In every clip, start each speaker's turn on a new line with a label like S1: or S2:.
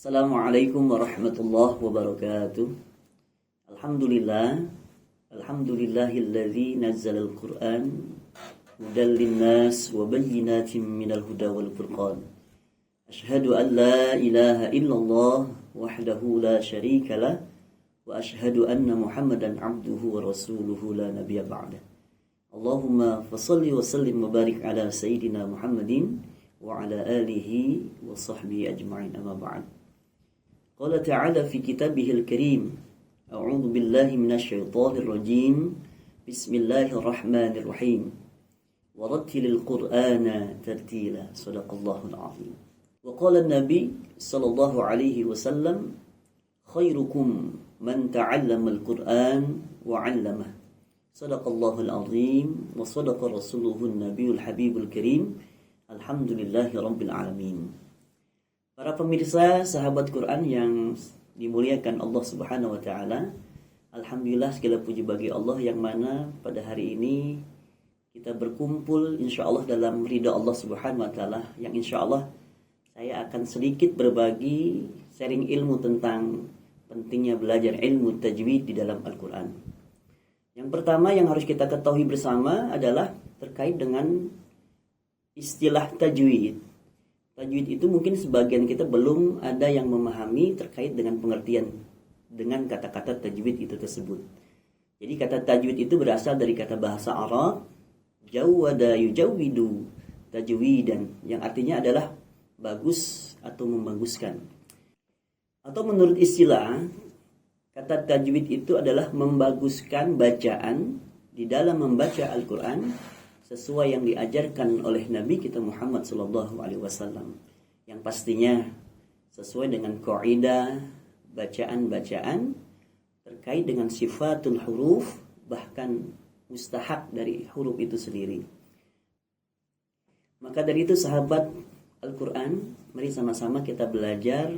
S1: Assalamualaikum warahmatullahi wabarakatuh. Alhamdulillah, alhamdulillahilladzi nazzala al-Qur'an hudan linnas wa bayyinatin minal huda wal furqan. Ashhadu an la ilaha illallah wahdahu la syarika lah wa ashhadu anna Muhammadan abduhu wa rasuluhu la nabiyya ba'dah. Allahumma fashalli wa sallim wa barik ala sayyidina Muhammadin wa ala alihi wa sahbihi ajma'in, amma ba'd. Qala ta'ala fi kitabihil karim, a'udzu billahi minasyaitonir rajim, bismillahirrahmanirrahim, warattilil qur'ana tartila, sadaqallahul azim. Wa qala an-nabi sallallahu alaihi wasallam, khairukum man ta'allama al-Qur'an wa 'allamahu, sadaqallahul azim, wa sadaqa rasuluhun nabiyul habibul karim, alhamdulillahi rabbil alamin. Para pemirsa sahabat Quran yang dimuliakan Allah Subhanahu wa taala, alhamdulillah segala puji bagi Allah yang mana pada hari ini kita berkumpul insyaallah dalam ridha Allah Subhanahu wa taala, yang insyaallah saya akan sedikit berbagi sharing ilmu tentang pentingnya belajar ilmu tajwid di dalam Al-Qur'an. Yang pertama yang harus kita ketahui bersama adalah terkait dengan istilah tajwid. Tajwid itu mungkin sebagian kita belum ada yang memahami terkait dengan pengertian dengan kata-kata tajwid itu tersebut. Jadi kata tajwid itu berasal dari kata bahasa Arab jawwada yujawwidu tajwidan, yang artinya adalah bagus atau membaguskan. Atau menurut istilah, kata tajwid itu adalah membaguskan bacaan di dalam membaca Al-Quran sesuai yang diajarkan oleh Nabi kita Muhammad SAW, yang pastinya sesuai dengan kaidah bacaan-bacaan terkait dengan sifatul huruf, bahkan mustahak dari huruf itu sendiri. Maka dari itu sahabat Al-Quran, mari sama-sama kita belajar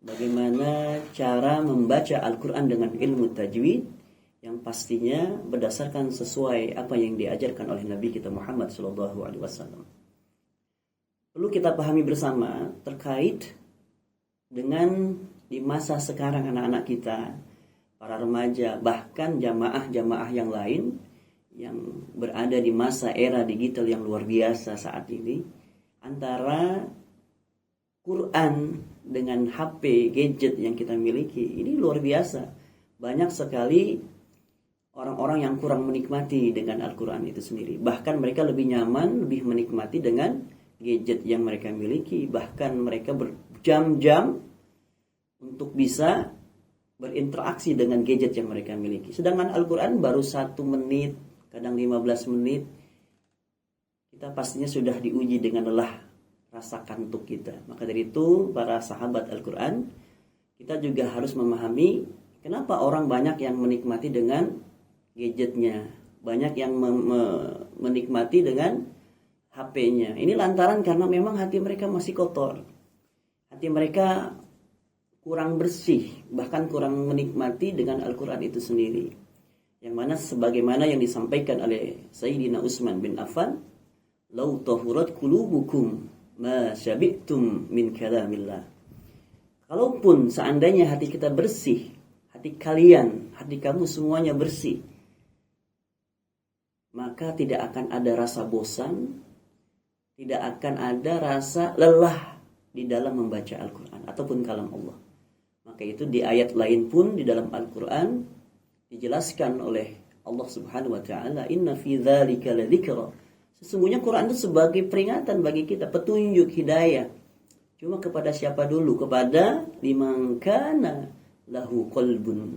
S1: bagaimana cara membaca Al-Quran dengan ilmu tajwid, yang pastinya berdasarkan sesuai apa yang diajarkan oleh Nabi kita Muhammad SAW. Perlu kita pahami bersama terkait dengan di masa sekarang anak-anak kita, para remaja, bahkan jamaah-jamaah yang lain yang berada di masa era digital yang luar biasa saat ini, antara Quran dengan HP, gadget yang kita miliki, ini luar biasa. Banyak sekali orang-orang yang kurang menikmati dengan Al-Quran itu sendiri. Bahkan mereka lebih nyaman, lebih menikmati dengan gadget yang mereka miliki. Bahkan mereka berjam-jam untuk bisa berinteraksi dengan gadget yang mereka miliki. Sedangkan Al-Quran baru 1 menit, kadang 15 menit, kita pastinya sudah diuji dengan lelah rasa kantuk kita. Maka dari itu, para sahabat Al-Quran, kita juga harus memahami kenapa orang banyak yang menikmati dengan gadgetnya, banyak yang menikmati dengan HP-nya. Ini lantaran karena memang hati mereka masih kotor, hati mereka kurang bersih, bahkan kurang menikmati dengan Al-Quran itu sendiri. Yang mana sebagaimana yang disampaikan oleh Sayyidina Utsman bin Affan, "Lau tahurat qulubukum ma syabi'tum min kalamillah." Kalaupun seandainya hati kita bersih, hati kalian, hati kamu semuanya bersih, maka tidak akan ada rasa bosan, tidak akan ada rasa lelah di dalam membaca Al-Quran ataupun kalam Allah. Maka itu di ayat lain pun di dalam Al-Quran dijelaskan oleh Allah Subhanahu wa taala, "Inna fi dzalika ladzikra." Sesungguhnya Quran itu sebagai peringatan bagi kita, petunjuk, hidayah. Cuma kepada siapa dulu? Kepada liman kana lahu qalbun.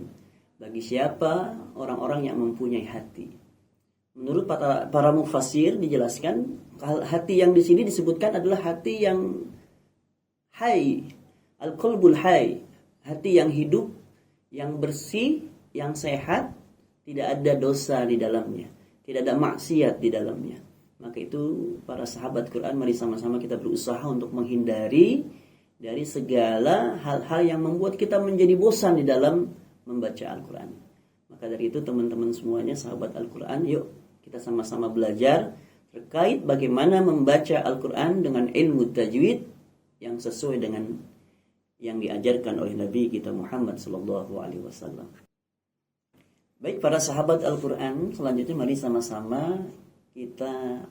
S1: Bagi siapa? Orang-orang yang mempunyai hati. Menurut para mufassir dijelaskan, hati yang di sini disebutkan adalah hati yang hai, al-qalbul hai, hati yang hidup, yang bersih, yang sehat, tidak ada dosa di dalamnya, tidak ada maksiat di dalamnya. Maka itu para sahabat Quran, mari sama-sama kita berusaha untuk menghindari dari segala hal-hal yang membuat kita menjadi bosan di dalam membaca Al-Quran. Maka dari itu teman-teman semuanya sahabat Al-Quran, yuk kita sama-sama belajar terkait bagaimana membaca Al-Quran dengan ilmu tajwid yang sesuai dengan yang diajarkan oleh Nabi kita Muhammad sallallahu alaihi wasallam. Baik para sahabat Al-Qur'an, selanjutnya mari sama-sama kita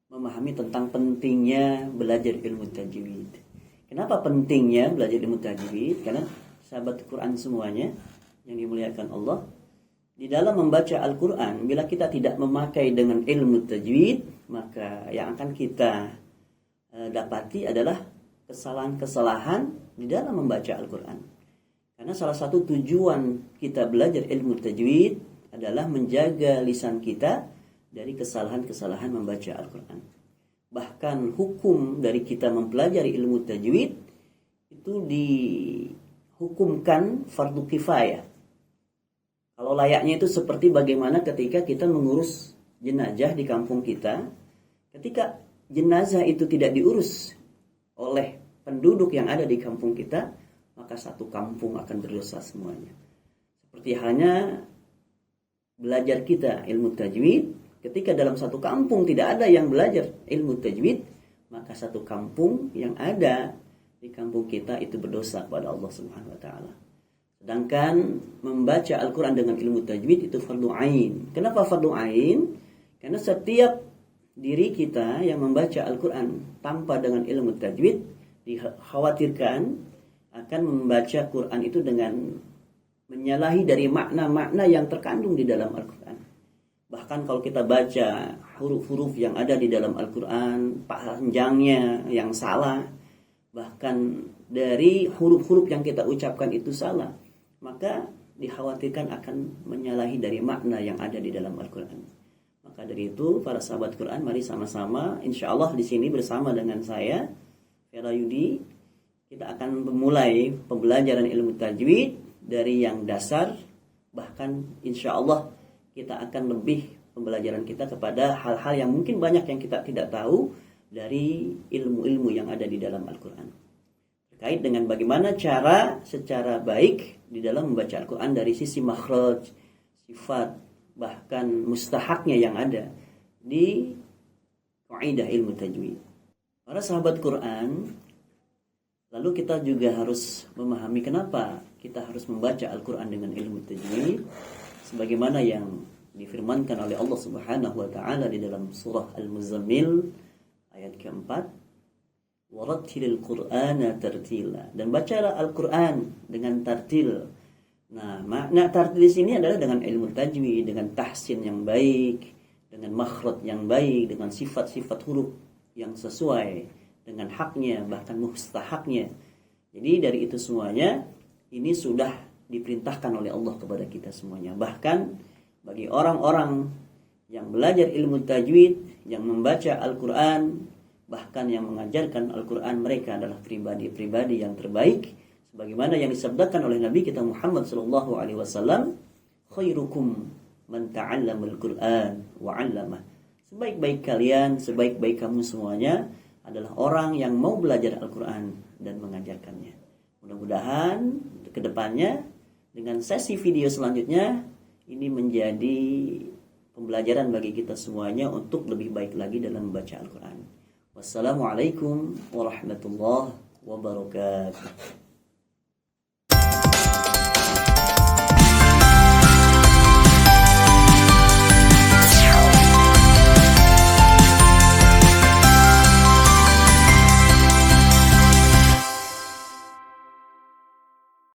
S1: memahami tentang pentingnya belajar ilmu tajwid. Kenapa pentingnya belajar ilmu tajwid? Karena sahabat Al-Qur'an semuanya yang dimuliakan Allah, di dalam membaca Al-Qur'an, bila kita tidak memakai dengan ilmu tajwid, maka yang akan kita dapati adalah kesalahan-kesalahan di dalam membaca Al-Quran. Karena salah satu tujuan kita belajar ilmu tajwid adalah menjaga lisan kita dari kesalahan-kesalahan membaca Al-Quran. Bahkan hukum dari kita mempelajari ilmu tajwid itu dihukumkan fardu kifayah. Kalau layaknya itu seperti bagaimana ketika kita mengurus jenazah di kampung kita, ketika jenazah itu tidak diurus oleh penduduk yang ada di kampung kita, maka satu kampung akan berdosa semuanya. Seperti hanya belajar kita ilmu tajwid, ketika dalam satu kampung tidak ada yang belajar ilmu tajwid, maka satu kampung yang ada di kampung kita itu berdosa kepada Allah Subhanahu wa taala. Sedangkan membaca Al-Qur'an dengan ilmu tajwid itu fardu ain. Kenapa fardu ain? Karena setiap diri kita yang membaca Al-Quran tanpa dengan ilmu tajwid dikhawatirkan akan membaca Quran itu dengan menyalahi dari makna-makna yang terkandung di dalam Al-Quran. Bahkan kalau kita baca huruf-huruf yang ada di dalam Al-Quran, panjangnya yang salah, bahkan dari huruf-huruf yang kita ucapkan itu salah, maka dikhawatirkan akan menyalahi dari makna yang ada di dalam Al-Quran. Maka dari itu para sahabat Quran, mari sama-sama insya Allah di sini bersama dengan saya Vera Yudi, kita akan memulai pembelajaran ilmu tajwid dari yang dasar, bahkan insya Allah kita akan lebih pembelajaran kita kepada hal-hal yang mungkin banyak yang kita tidak tahu dari ilmu-ilmu yang ada di dalam Al-Quran, terkait dengan bagaimana cara secara baik di dalam membaca Al-Quran dari sisi makhraj, sifat, bahkan mustahaknya yang ada di kaidah ilmu tajwid. Para sahabat Quran, lalu kita juga harus memahami kenapa kita harus membaca Al-Quran dengan ilmu tajwid, sebagaimana yang difirmankan oleh Allah Subhanahu wa taala di dalam surah Al-Muzammil ayat keempat, warattilil Qur'ana tartila, dan bacalah Al-Quran dengan tartil. Nah, makna tartil di sini adalah dengan ilmu tajwid, dengan tahsin yang baik, dengan makhraj yang baik, dengan sifat-sifat huruf yang sesuai dengan haknya, bahkan mustahaknya. Jadi dari itu semuanya ini sudah diperintahkan oleh Allah kepada kita semuanya. Bahkan bagi orang-orang yang belajar ilmu tajwid, yang membaca Al-Quran, bahkan yang mengajarkan Al-Quran, mereka adalah pribadi-pribadi yang terbaik. Bagaimana yang disabdakan oleh Nabi kita Muhammad sallallahu alaihi wasallam, khairukum man ta'allamal Qur'an wa 'allamah. Sebaik-baik kalian, sebaik-baik kamu semuanya adalah orang yang mau belajar Al-Qur'an dan mengajarkannya. Mudah-mudahan ke depannya dengan sesi video selanjutnya ini menjadi pembelajaran bagi kita semuanya untuk lebih baik lagi dalam membaca Al-Qur'an. Wassalamualaikum warahmatullahi wabarakatuh.